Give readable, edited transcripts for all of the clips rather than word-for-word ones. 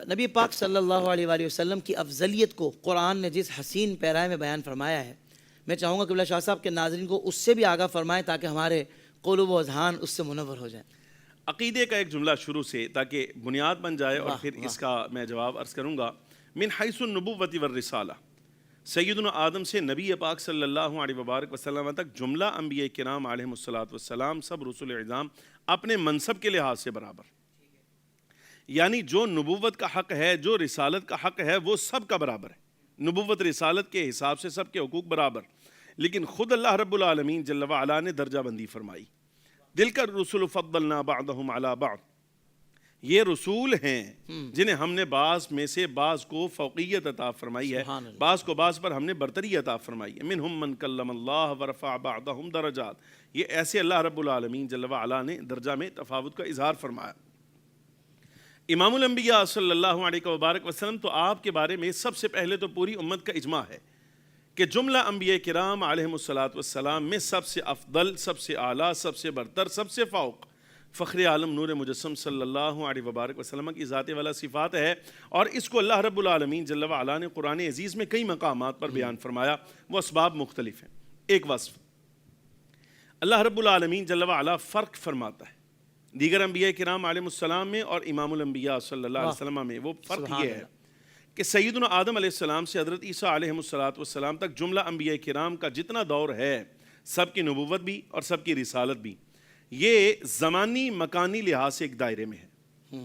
نبی پاک صلی اللہ علیہ وآلہ وسلم کی افضلیت کو قرآن نے جس حسین پیرائے میں بیان فرمایا ہے، میں چاہوں گا قبلہ شاہ صاحب کے ناظرین کو اس سے بھی آگاہ فرمائیں تاکہ ہمارے قلوب و اذہان اس سے منور ہو جائیں۔ عقیدے کا ایک جملہ شروع سے تاکہ بنیاد بن جائے، اور پھر اس کا میں جواب عرض کروں گا۔ من حیث النبوۃ والرسالہ، سیدنا آدم سے نبی پاک صلی اللہ علیہ وبارک وسلم تک جملہ انبیاء کرام علیہ الصلوۃ والسلام سب رسول اعظام اپنے منصب کے لحاظ سے برابر، یعنی جو نبوت کا حق ہے، جو رسالت کا حق ہے، وہ سب کا برابر ہے۔ نبوت رسالت کے حساب سے سب کے حقوق برابر، لیکن خود اللہ رب العالمین جل وعلا نے درجہ بندی فرمائی۔ تلک الرسل فضلنا بعضهم علی بعض، یہ رسول ہیں جنہیں ہم نے بعض میں سے بعض کو فوقیت عطا فرمائی ہے، بعض کو بعض پر ہم نے برتری عطا فرمائی ہے۔ منہم من کلم اللہ ورفع بعضهم درجات، یہ ایسے اللہ رب العالمین جل وعلا نے درجہ میں تفاوت کا اظہار فرمایا۔ امام الانبیاء صلی اللہ علیہ وبارک وسلم تو آپ کے بارے میں سب سے پہلے تو پوری امت کا اجماع ہے کہ جملہ انبیاء کرام علیہ الصلوۃ والسلام میں سب سے افضل، سب سے اعلیٰ، سب سے برتر، سب سے فوق فخر عالم نور مجسم صلی اللہ علیہ وبارک وسلم کی ذات والا صفات ہے، اور اس کو اللہ رب العالمین جل وعلا نے قرآن عزیز میں کئی مقامات پر بیان فرمایا۔ وہ اسباب مختلف ہیں۔ ایک وصف، اللہ رب العالمین جل وعلا فرق فرماتا ہے دیگر انبیاء کرام علیہ السلام میں اور امام الانبیاء صلی اللہ علیہ وسلم میں۔ وہ فرق یہ ہے کہ سیدنا آدم علیہ السلام سے حضرت عیسیٰ علیہ السلام تک جملہ انبیاء کرام کا جتنا دور ہے، سب کی نبوت بھی اور سب کی رسالت بھی، یہ زمانی مکانی لحاظ سے ایک دائرے میں ہے،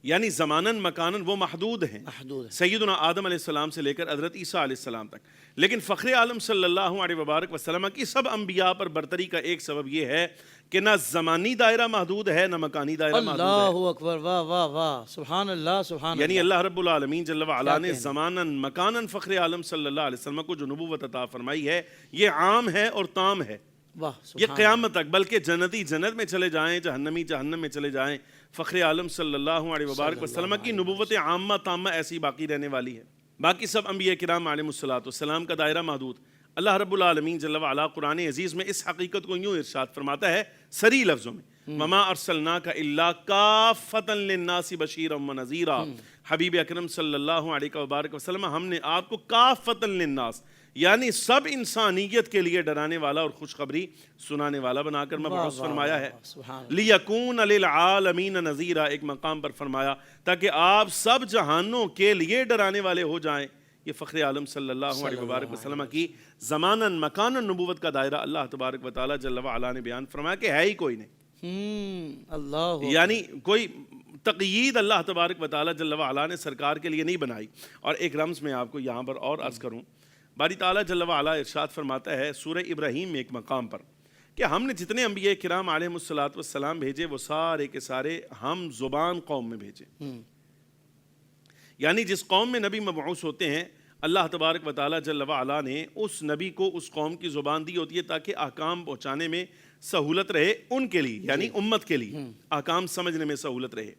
یعنی زماناً مکاناً وہ محدود ہیں، سیدنا آدم علیہ السلام سے لے کر حضرت عیسیٰ علیہ السلام تک۔ لیکن فخر عالم صلی اللہ علیہ وبارک وسلم کی سب انبیاء پر برتری کا ایک سبب یہ ہے کہ نہ زمانی دائرہ محدود ہے، نہ مکانی دائرہ محدود ہے۔ اللہ اکبر، واہ واہ واہ، سبحان اللہ سبحان اللہ۔ یعنی اللہ رب العالمین جل وعلا نے زماناً مکاناً فخر عالم صلی اللہ علیہ وسلم کو جو نبوت عطا فرمائی ہے، یہ عام ہے اور تام ہے، یہ قیامت تک، بلکہ جنتی جنت میں چلے جائیں، جہنمی جہنم میں چلے جائیں، فخر عالم صلی اللہ علیہ وبارک وسلم کی نبوت عامہ تامہ ایسی باقی رہنے والی ہے۔ باقی سب انبیاء کرام علیہ الصلوۃ والسلام کا دائرہ محدود۔ اللہ رب العالمین جل وعلا قرآن عزیز میں اس حقیقت کو یوں ارشاد فرماتا ہے صریح لفظوں میں، وما ارسلناک الا کافۃ للناس بشیرا ونذیرا، حبیب اکرم صلی اللہ علیہ وبارک وسلم، ہم نے آپ کو کافۃ للناس یعنی سب انسانیت کے لیے ڈرانے والا اور خوشخبری سنانے والا بنا کر مبعوث فرمایا ہے۔ لیکون للعالمین نذیرا، ایک مقام پر فرمایا تاکہ آپ سب جہانوں کے لیے ڈرانے والے ہو جائیں۔ یہ فخر عالم صلی اللہ علیہ وبارک وسلم کی زماناً مکاناً نبوت کا دائرہ اللہ تبارک و تعالیٰ جل وعلا نے بیان فرمایا کہ ہے ہی کوئی نہیں، اللہ، یعنی کوئی تقیید اللہ تبارک و تعالیٰ جل وعلا نے سرکار کے لیے نہیں بنائی۔ اور ایک رمز میں آپ کو یہاں پر اور عرض کروں، باری تعالیٰ جل وعلا ارشاد فرماتا ہے سورہ ابراہیم میں ایک مقام پر کہ ہم نے جتنے انبیاء کرام علیہ الصلوۃ والسلام بھیجے وہ سارے کے سارے ہم زبان قوم میں بھیجے، یعنی جس قوم میں نبی مبعوث ہوتے ہیں، اللہ تبارک و تعالیٰ جل وعلا نے اس نبی کو اس قوم کی زبان دی ہوتی ہے تاکہ احکام پہنچانے میں سہولت رہے ان کے لیے، یعنی امت کے لیے احکام سمجھنے میں سہولت رہے۔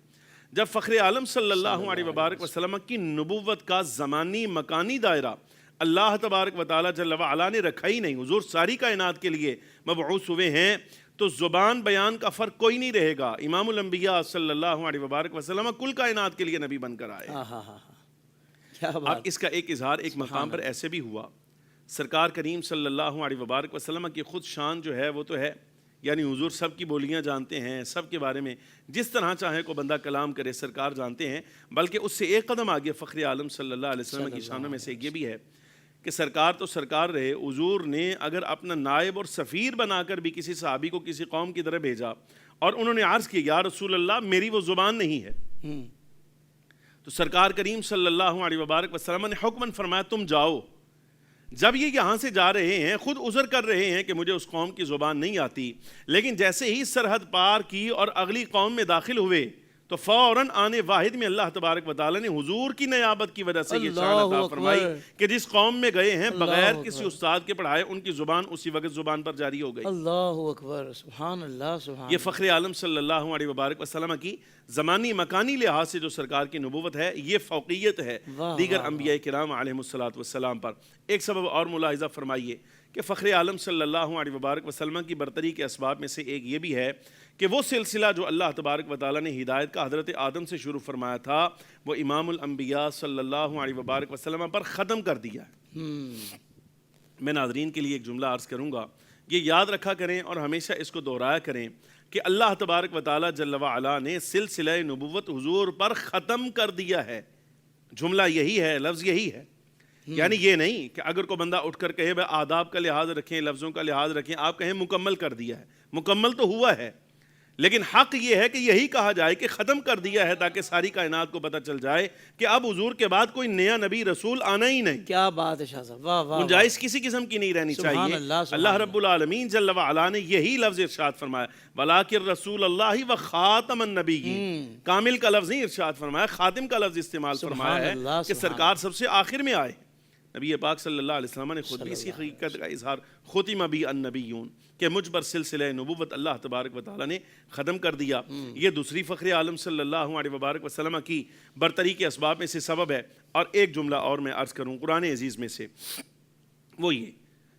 جب فخر عالم صلی اللہ علیہ وبارک وسلم کی نبوت کا زمانی مکانی دائرہ اللہ تبارک و تعالیٰ جل وعلا نے رکھا ہی نہیں، حضور ساری کائنات کے لیے مبعوث ہوئے ہیں، تو زبان بیان کا فرق کوئی نہیں رہے گا۔ امام الانبیاء صلی اللہ علیہ وبارک وسلم کل کائنات کے لیے نبی بن کر آئے۔ اب اس کا ایک اظہار ایک مقام پر ایسے بھی ہوا، سرکار کریم صلی اللہ علیہ وبارک وسلم کی خود شان جو ہے وہ تو ہے، یعنی حضور سب کی بولیاں جانتے ہیں، سب کے بارے میں جس طرح چاہے کو بندہ کلام کرے سرکار جانتے ہیں، بلکہ اس سے ایک قدم آگے فخر عالم صلی اللہ علیہ وسلم کی شانوں میں سے یہ بھی ہے کہ سرکار تو سرکار رہے، حضور نے اگر اپنا نائب اور سفیر بنا کر بھی کسی صحابی کو کسی قوم کی طرف بھیجا اور انہوں نے عرض کیا یا رسول اللہ میری وہ زبان نہیں ہے، تو سرکار کریم صلی اللہ علیہ وبارک وسلم نے حکماً فرمایا تم جاؤ۔ جب یہ یہاں سے جا رہے ہیں خود عذر کر رہے ہیں کہ مجھے اس قوم کی زبان نہیں آتی، لیکن جیسے ہی سرحد پار کی اور اگلی قوم میں داخل ہوئے تو فوراً آنے واحد میں اللہ تبارک و تعالیٰ نے حضور کی نیابت کی وجہ سے یہ شان عطا فرمائی کہ جس قوم میں گئے ہیں بغیر کسی استاد کے پڑھائے ان کی زبان اسی وقت زبان پر جاری ہو گئی۔ اللہ اکبر، سبحان اللہ سبحان۔ یہ فخر عالم صلی اللہ علیہ وبارک وسلم کی زمانی مکانی لحاظ سے جو سرکار کی نبوت ہے، یہ فوقیت ہے دیگر انبیاء کرام علیہ الصلوۃ والسلام پر۔ ایک سبب اور ملاحظہ فرمائیے کہ فخر عالم صلی اللہ علیہ وبارک وسلم کی برتری کے اسباب میں سے ایک یہ بھی ہے کہ وہ سلسلہ جو اللہ تبارک و تعالیٰ نے ہدایت کا حضرت آدم سے شروع فرمایا تھا وہ امام الانبیاء صلی اللہ علیہ وبارک وسلم پر ختم کر دیا ہے۔ میں ناظرین کے لیے ایک جملہ عرض کروں گا، یہ یاد رکھا کریں اور ہمیشہ اس کو دہرایا کریں کہ اللہ تبارک و تعالیٰ جل وعلا نے سلسلہ نبوت حضور پر ختم کر دیا ہے۔ جملہ یہی ہے، لفظ یہی ہے، یعنی یہ نہیں کہ اگر کوئی بندہ اٹھ کر کہے بھائی آداب کا لحاظ رکھیں، لفظوں کا لحاظ رکھیں، آپ کہیں مکمل کر دیا ہے، مکمل تو ہوا ہے، لیکن حق یہ ہے کہ یہی کہا جائے کہ ختم کر دیا ہے تاکہ ساری کائنات کو پتہ چل جائے کہ اب حضور کے بعد کوئی نیا نبی رسول آنا ہی نہیں۔ کیا بات ہے شاہ صاحب، واہ واہ، گنجائش کسی قسم کی نہیں رہنی چاہیے۔ اللہ رب العالمین جل وعلا نے یہی لفظ ارشاد فرمایا، وَلَٰكِن رسول اللہ وَخَاتَمَ النَّبِيِّينَ، کامل کا لفظ نہیں ارشاد فرمایا، خاتم کا لفظ استعمال فرمایا ہے کہ سرکار سب سے آخر میں آئے۔ نبی پاک صلی اللہ علیہ وسلم نے خود بھی اسی حقیقت کا اظہار، ختم بی النبیون، کہ مجھ پر سلسلہ نبوت اللہ تبارک و تعالیٰ نے ختم کر دیا۔ یہ دوسری فخر عالم صلی اللہ علیہ وبارک وسلم کی برتری کے اسباب میں سے سبب ہے۔ اور ایک جملہ اور میں عرض کروں قرآن عزیز میں سے، وہ یہ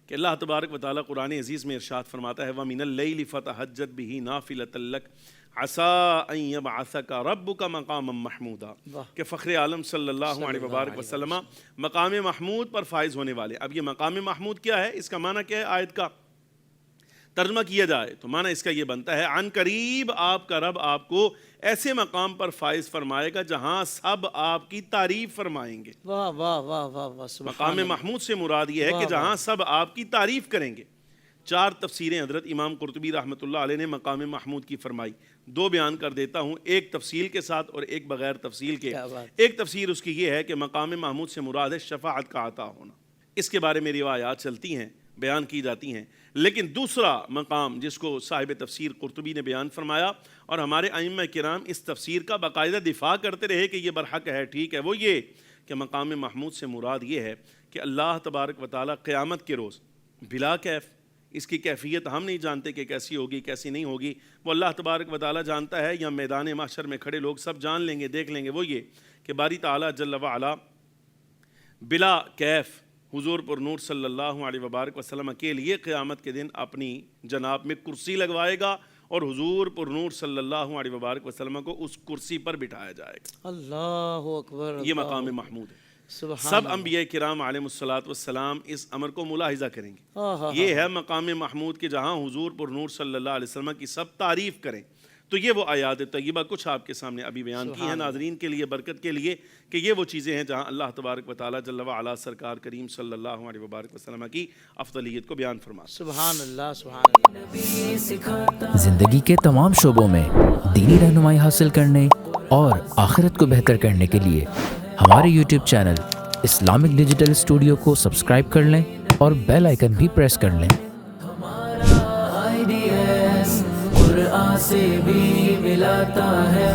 کہ اللہ تبارک و تعالیٰ قرآن عزیز میں ارشاد فرماتا ہے وَمِنَ اللَّيْلِ فَتَهَجَّدْ بِهِ نَافِلَةً لَكَ عَسَىٰ أَن يَبْعَثَكَ رَبُّكَ مَقَامًا مَحْمُودًا، کہ فخر عالم صلی اللہ علیہ وبارک وسلم مقام محمود پر فائز ہونے والے۔ اب یہ مقام محمود کیا ہے، اس کا معنی کیا ہے؟ آیت کا ترجمہ کیا جائے تو معنی اس کا یہ بنتا ہے عن قریب آپ کا رب آپ کو ایسے مقام پر فائز فرمائے گا جہاں سب آپ کی تعریف فرمائیں گے۔ واہ واہ واہ واہ واہ، مقام محمود سے مراد یہ ہے کہ جہاں سب آپ کی تعریف کریں گے۔ 4 تفسیریں حضرت امام قرطبی رحمۃ اللہ علیہ نے مقام محمود کی فرمائی، 2 بیان کر دیتا ہوں، ایک تفصیل کے ساتھ اور ایک بغیر تفصیل کے۔ ایک تفسیر اس کی یہ ہے کہ مقام محمود سے مراد ہے شفاعت کا عطا ہونا، اس کے بارے میں روایات چلتی ہیں، بیان کی جاتی ہیں۔ لیکن دوسرا مقام جس کو صاحب تفسیر قرطبی نے بیان فرمایا اور ہمارے ائمہ کرام اس تفسیر کا باقاعدہ دفاع کرتے رہے کہ یہ برحق ہے، ٹھیک ہے، وہ یہ کہ مقام محمود سے مراد یہ ہے کہ اللہ تبارک و تعالیٰ قیامت کے روز بلا کیف، اس کی کیفیت ہم نہیں جانتے کہ کیسی ہوگی کیسی نہیں ہوگی، وہ اللہ تبارک و تعالیٰ جانتا ہے، یا میدان محشر میں کھڑے لوگ سب جان لیں گے، دیکھ لیں گے، وہ یہ کہ باری تعالیٰ جل وعلا بلا کیف حضور پر نور صلی اللہ علیہ وبارک وسلم کے لیے قیامت کے دن اپنی جناب میں کرسی لگوائے گا اور حضور پر نور صلی اللہ علیہ وبارک وسلم کو اس کرسی پر بٹھایا جائے گا۔ اللہ اکبر، یہ مقام محمود ہے۔ سب انبیاء کرام علیہ الصلوۃ والسلام اس امر کو ملاحظہ کریں گے۔ یہ ہے مقام محمود کہ جہاں حضور پر نور صلی اللہ علیہ وسلم کی سب تعریف کریں۔ تو یہ وہ آیات طیبہ کچھ آپ کے سامنے ابھی بیان کی ہیں ناظرین کے لیے، برکت کے لیے، کہ یہ وہ چیزیں ہیں جہاں اللہ تبارک و تعالیٰ جل وعلا سرکار کریم صلی اللہ علیہ وبارک وسلم کی افضلیت کو بیان فرماتا ہے۔ سبحان اللہ، سبحان اللہ۔ زندگی کے تمام شعبوں میں دینی رہنمائی حاصل کرنے اور آخرت کو بہتر کرنے کے لیے ہمارے YouTube channel Islamic digital studio کو سبسکرائب کر لیں اور بیل آئیکن بھی پریس کر لیں۔ قرآن سے بھی ملاتا ہے۔